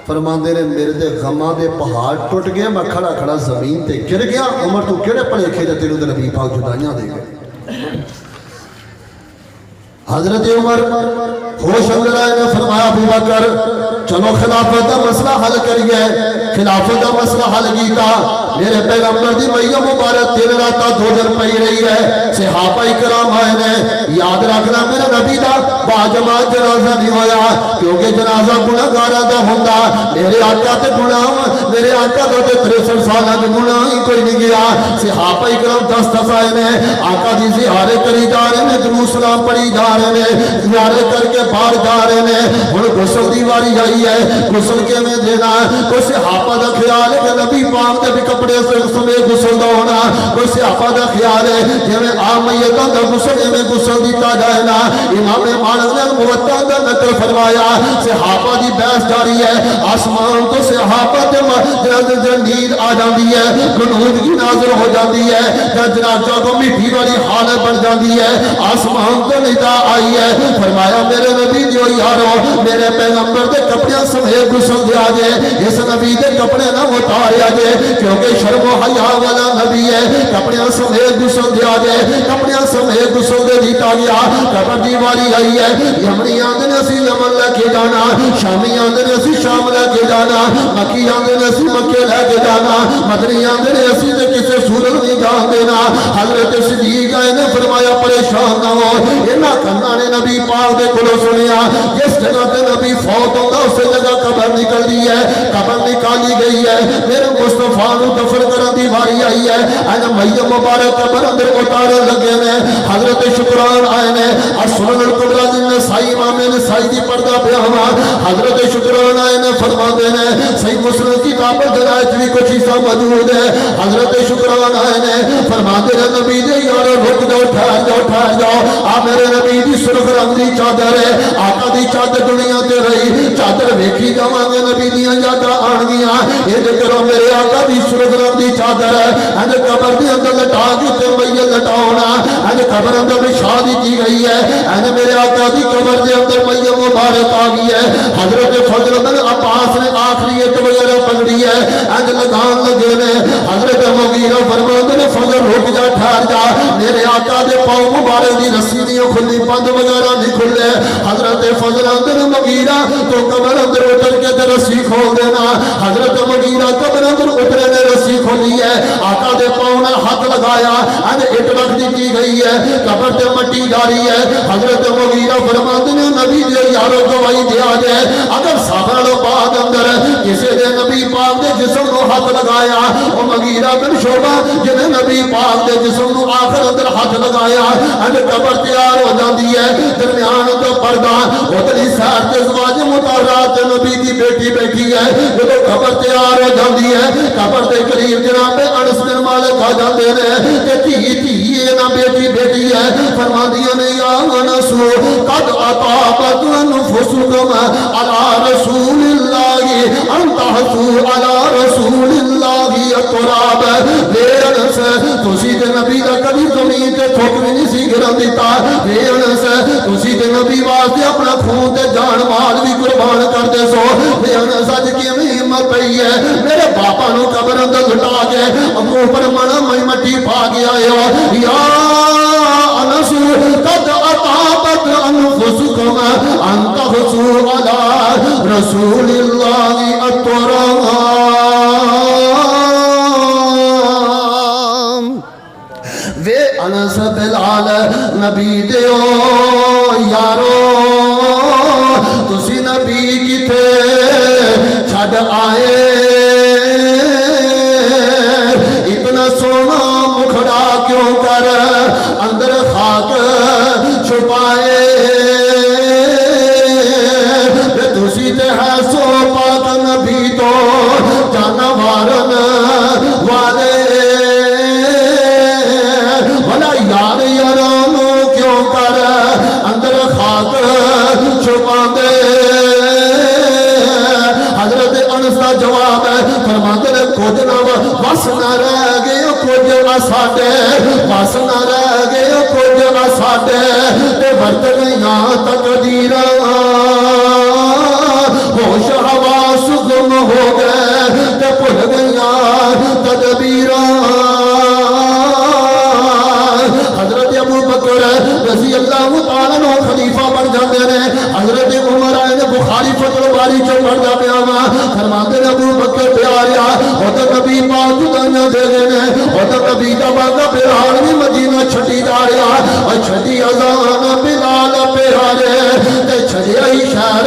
فرماندے نے میرے دے غماں دے پہاڑ ٹوٹ گئے، میں کھڑا کھڑا زمین تے گر گیا۔ عمر تو کیڑے پڑھے تے تینوں تے نبی پاک جدائیاں دے گئے۔ حضرت عمر ہوش اندر آئے نے، فرمایا ابو بکر چلو خلافت دا مسئلہ حل کریے۔ خلافت دا مسئلہ حل کیتا، میرے پیغمبر دی میہ مبارک 3 راتاں 2 دن پئی رہی ہے۔ صحابہ کرام آئے نے، یاد رکھنا میرے نبی دا باجماعت جنازہ نہیں ہویا کیونکہ جنازہ گناہگاراں دا ہوندا، میرے آقا تے گناہ، میرے آقا دا تے 63 سالاں دا گناہ ہی کوئی نہیں گیا۔ صحابہ کرام 10 آئے نے، آقا دی زیارت کری جا رہے نے، درود سلام پڑھی جا رہے نے، زیارت کر کے باہر جا رہے نے۔ ہن غسل دی واری آئی ہے، غسل کیویں دینا؟ کوئی صحابہ دا خیال ہے کہ نبی پاک دے بھی کپڑے سمیت غسل دا ہونا کوئی صحابہ دا خیال ہے جویں عام میتاں دا غسل میں غسل دیتا جائے نا امام مالک نے موطا دا نقل فرمایا صحابہ دی بحث جاری ہے آسمان تو صحابہ تے نیند آ جاندی ہے قنوت کی نازل ہو جاتی ہے جنازہ کو مٹی والی حالت بن جاتی ہے آسمان تو ندا آئی ہے فرمایا میرے نبی جو یارو میرے پیغمبر دے کپڑے سمیت غسل دیا جے اس نبی دے کپڑے نہ اتاریا جے کیونکہ شرم و حیا والا نبی ہے کپڑے سمیت غسل دیا جے کپڑے سمیت غسل دے دیتا گیا قبر دی واری آئی ہے یمنی آندے نے اسی یمن لے کے جانا شامی آندے نے اسی شام لے کے جانا مکی آندے نے اسی مکے لے کے جانا مدنی آندے نے اسی تے کسے سورت نہیں جان دینا حضرت صدیق نے فرمایا پریشان نہ ہو انہاں کناں نے نبی پاک دے کولوں سنیا جس جگہ تے نبی فوت ہوندا اس جگہ قبر نکل دی ہے قبر نکالی گئی ہے میرے مصطفیٰ نو دفن کرن دی واری آئی ہے اج میت مبارک قبر اندر اتارے لگے نے حضرت شکران آئے نے سنن الکبریٰ دی نسائی امام نسائی دی پردہ پہ ہوا حضرت شکران آئے نے فرماتے ہیں صحیح مسلم کی کتاب درائچ بھی کچھ حصہ موجود ہے حضرت شکران آئے نے فرماتے ہیں نبی دے یارو رک جاؤ ٹھہر جاؤ آ میرے نبی دی سرخ رنگ دی چادر ہے آقا دی چادر دنیا تے رہی چادر ویکھی جاواں گے نبی دیاں یاداں آن گیاں یہ کرو میرے آقا دی سرخ رنگ دی چادر ہے اج قبر دے اندر لٹا کے تے میت لٹاونا اج قبر اندر بچھا دی گئی ہے اج میرے آقا دی قبر دے اندر میت مبارک آ گئی ہے حضرت فضل بن عباس نے آخریت وغیرہ پکڑی ہے اج لگان لگے نے حضرت مغیرہ فرماتے نے فضل رک جا ٹھہر جا میرے آقا دے پاؤں مبارک دی رسی نہیں کھلی بند وغیرہ نہیں کھلے حضرت فضل اندر مغیرہ تو قبر اندر اتر کے تے رسی کھول دینا حضرت مغیرہ قبر اندر اترے نے رسی کھولی ہے آقا دے پاؤں نے ہاتھ لگایا اج اٹ رکھ دی گئی ہے قبر تے مٹی جاری ہے حضرت مغیرہ فرماتے ہیں نبی دے یارو گواہی دیا جائے اگر سابر بعد اندر کسی دے نبی پاک دے جسم کو ہاتھ لگایا وہ مغیرہ بن شعبہ جنہیں نبی پاک دے جسم کو آخر اندر ہاتھ لگایا اج قبر تیار ہو جاتی ہے درمیان تو پردہ اتنی سیر کے زواج مطالعات نبی کی بیٹی بیٹھی ہے جب قبر تیار ہو جاتی ہے قبر کے قریب جناب انس بن مالک آ جاتے ہیں کہ تھی نہ بیٹی بیٹی ہے فرما دیا نے یا انس قد اطابت انفسکم علی رسول اللہ ان تحثوا علی رسول اللہ التراب بے انس تسی تے نبی دا کبھی زمین تے تھوک بھی نہیں سی گرن دیتا بے انس تسی تے نبی واسطے اپنا خون تے جان مال بھی قربان کر دے سو بے انس اج کیویں ہمت پئی ہے میرے باپا نو قبر اندر لٹا کے منہ پر منا مٹی پا گیا ہے یا انس قد اطابت انفسکم ان تحثوا علی رسول اللہ التراب وے انس بلال نبی دیو یارو تسی نبی کتے چھڑ آئے اتنا سونا مکھڑا کیوں کر اندر خاک چھپائے تسی تے ہے سو پاک نبی تو جانوارن والے بھلا یار یارانو کیوں کر اندر خاک چھپا دے حضرت انس کا جواب ہے فرماتے نے کچھ نہ بس نہ رہ گئے کچھ نہ ساڈے بس نہ رہ گئے کچھ نہ ساڈے تے برت گئیاں تقدیراں ہوش حواس گم ہو گئے تے بھل گئیاں تدبیراں حضرت ابو بکر رضی اللہ تعالیٰ عنہ خلیفہ بن جاتے ہیں حضرت عمر آئے نے بخاری فتح باری چو پڑھتا پیا وا فرماتے ہیں ابو بکر پیاریا او تے نبی پاک جدائیاں دے گئے نے او تے نبی دا باغا بلال بھی مدینہ چھٹی جا رہا اور چھٹی اذان بلال پیارے تے چھڑیا ہی شہر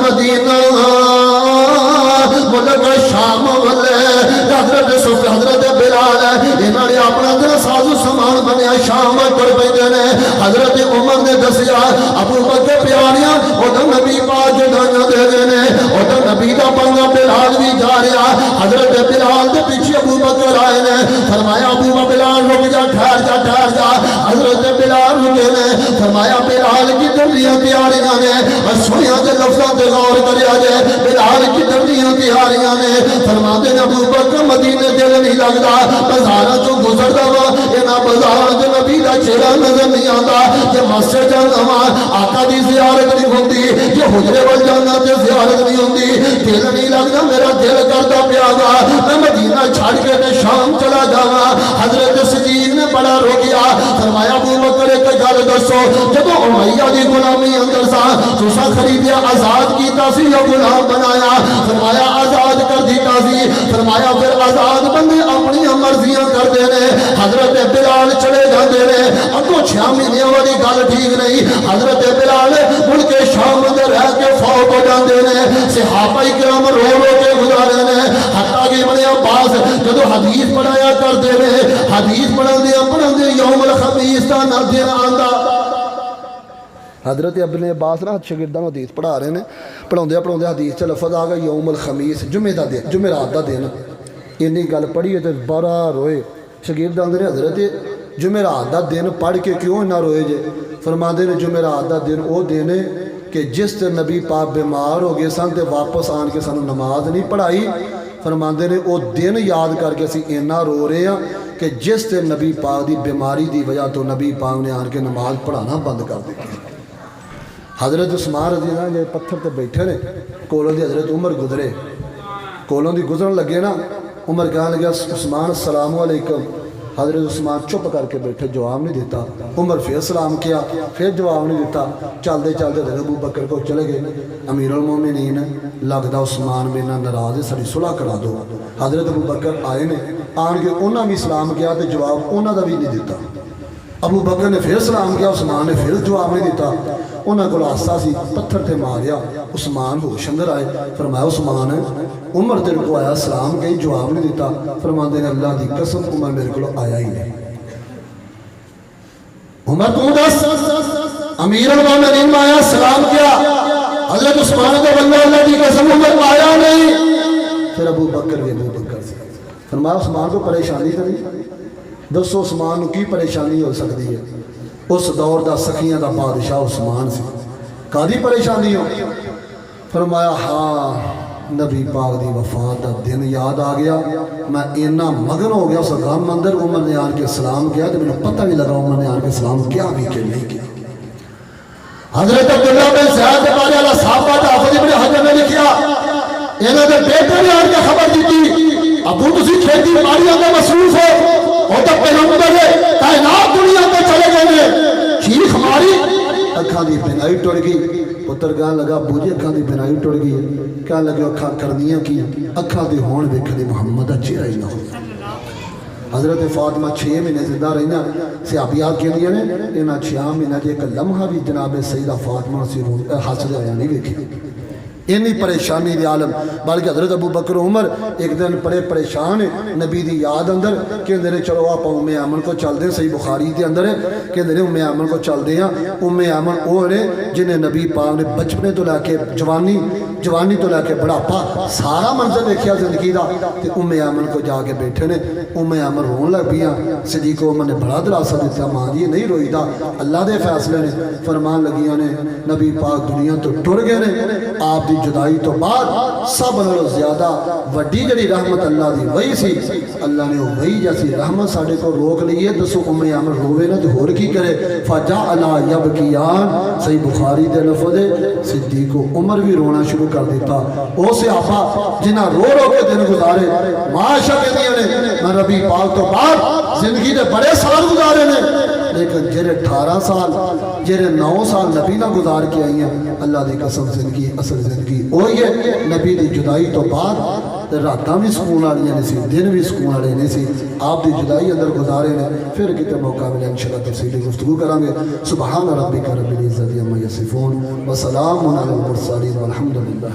مدینہ ملک شام والے حضرت بلال انہوں نے اپنا دل سازو سامان بنیا شام کر پہ نے حضرت عمر نے دسیا ابو بکر پیاریاں وہ نبی پاک جدائیاں دے گئے نے وہ نبی دا بنگا بلال بھی جا رہا حضرت بلال دے پیچھے ابو فرمایا بلال کی دردیاں تیاریاں نے سنیا کے لفظاں تے غور کریا جائے بلال کی دردیاں تیاریاں نے فرما دے ابو بکر مدینے دل نہیں لگتا بازاراں چوں گزردا وا انہاں بازاراں تے نبی دا چہرہ نظر نہیں آندا کہ مسجد جانا وا آقا دی زیارت نہیں ہوندی کہ حجرے ول جانا تے زیارت نہیں ہوندی دل نہیں لگدا میرا دل کردا پیا وا میں مدینہ چھڑ کے تے شام چلا جاواں حضرت صدیق نے بڑا رو گیا فرمایا ابو بکر ایک گل دسو جب امیہ دی غلامی اندر سا تسا خریدیا آزاد کیتا سی یا غلام بنایا فرمایا آزاد کر دیتا سی فرمایا پھر آزاد بندے اپنی مرضیاں کرتے نے حضرت بلال چلے جاندے نے اگوں 6 مہینے والی گل ٹھیک نہیں حضرت بلال ملک شام اندر رہ کے فوت ہو جاندے نے صحابہ کرام رو رو کے گزارے نے حتیٰ کہ ابن عباس جدو حدیث پڑھایا کرتے نے حدیث پڑھاندے یوم الخمیس دا دن آندا حضرت ابن عباس نا شاگرداں نوں حدیث پڑھا رہے ہیں پڑھاؤندے حدیث چ لفظ آ گیا یوم الخمیس جمعے دا دن جمعرات دا دن اینی گل پڑھی تے بڑا روئے شاگرد آندے نے حضرت جمعرات دا دن پڑھ کے کیوں نہ روئے جے فرماندے نے جمعرات دا دن او دن ہے کہ جس تے نبی پاک بیمار ہو گئے سن تے واپس آن کے سانوں نماز نہیں پڑھائی فرماندے نے او دن یاد کر کے اسی اینا رو رہے ہیں کہ جس تے نبی پاک دی بیماری دی وجہ تو نبی پاک نے آن کے نماز پڑھانا بند کر دی حضرت عثمان رضی اللہ عنہ پتھر تے بیٹھے نے کولوں دی حضرت عمر گزرے کولوں دی گزرن لگے نا عمر کہنے لگا عثمان السلام علیکم حضرت عثمان چپ کر کے بیٹھے جواب نہیں دیتا عمر پھر سلام کیا پھر جواب نہیں دیتا چلتے چلتے حضرت ابو بکر کو چلے گئے امیر المومنین لگدا عثمان میرے ناراض ہے ساری صلح کرا دو حضرت ابو بکر آئے نے آن کے انہاں بھی سلام کیا تو جواب انہاں دا بھی نہیں دیتا ابو بکر نے پھر سلام کیا عثمان نے پھر جواب نہیں دیتا انہاں کو آسا سی پتھر تے ماریا عثمان ہوش اندر آئے فرمایا عثمان عمر تیرے کو آیا سلام کہیں جواب نہیں دیتا فرماندے نے اللہ دی قسم عمر میرے کو آیا ہی نہیں عمر تو دس امیر المومنین میں آیا سلام کیا حضرت عثمان کو بندہ اللہ دی قسم عمر آیا نہیں پھر ابو بکر سے فرمایا عثمان کو پریشانی تو نہیں دسو عثمان کی پریشانی ہو سکتی ہے اس دور دا سخیاں دا بادشاہ عثمان سی کادی پریشانی ہو فرمایا ہاں نبی پاک دی وفات دا دن یاد آ گیا میں اینا مگن ہو گیا اس غم اندر عمر نے آن کے سلام کیا تو مجھے پتہ نہیں لگا عمر نے آن کے سلام کیا بھی کہ نہیں کیا حضرت عبداللہ بن زیاد کے بارے اللہ صحابہ دا حافظ ابن حجر نے لکھیا انہوں نے بیٹے نے آن کے خبر دیتی ابو تسی کھیتی باڑیاں میں مصروف ہو اور تب پیغمبر ہے کائنات دنیا میں چلے گئے نے شیخ ہماری اکھاں دی بینائی ٹوڑ گئی پتر کہنے لگا ابو جی اکھاں دی بینائی ٹوڑ گئی کہنے لگے اکھاں کرنیاں کی اکھاں دی ہون ویکھنے محمد دا چہرہ ہی نہ ہو حضرت فاطمہ 6 مہینے زندہ رہنا صحابیات کے لیے نے انہاں 6 مہینے ایک لمحہ بھی جناب سیدہ فاطمہ سے حاصل آیا نہیں ویکھی اینی پریشانی دی عالم بلکہ حضرت ابو بکر عمر ایک دن بڑے پریشان نبی دی یاد اندر کہ اندر چلو آپ ام ایمن کو چل دیں صحیح بخاری دے اندر کہ اندر ام ایمن کو چل دیں ام ایمن وہ نے جنہیں نبی پاک نے بچپنے تو لے کے جوانی تو لے کے بڑھاپا سارا منظر دیکھیا زندگی دا تے ام ایمن کو جا کے بیٹھے نے ام ایمن رون لگ پیا صدیق عمر نے بڑا دلاسا دیتا ماں جی نہیں روئی دا اللہ دے فیصلے نے فرمان لگیاں نے نبی پاک دنیا تو ٹر گئے نے آپ دی جدائی تو بعد سب نالوں زیادہ وڈی جڑی رحمت اللہ دی وہی سی اللہ نے وہی جیسی رحمت ساڈے کو روک لی ہے دسو ام ایمن روے نا تو ہور کی کرے فجعلا یبکیان صحیح بخاری دے لفظ صدیق عمر بھی رونا شروع کر دیتا او صحابہ جنہ رو رو کے دن گزارے معاشہ کے دیے نے میں ربی پاک تو بعد زندگی دے بڑے سال گزارے نے لیکن جرے 18 سال جرے 9 سال نبی نہ گزار کے آئی ہیں اللہ دی قسم زندگی اصل زندگی وہی ہے نبی دی جدائی تو بعد راتاں بھی سکون والیاں نہیں سی دن بھی سکون والے نہیں سی آپ دی جدائی اندر گزارے نے پھر کتے موقع ملے انشاءاللہ تفصیلی گفتگو کریں گے سبحان ربک رب العزت عما یصفون وسلام علی المرسلین والحمد للہ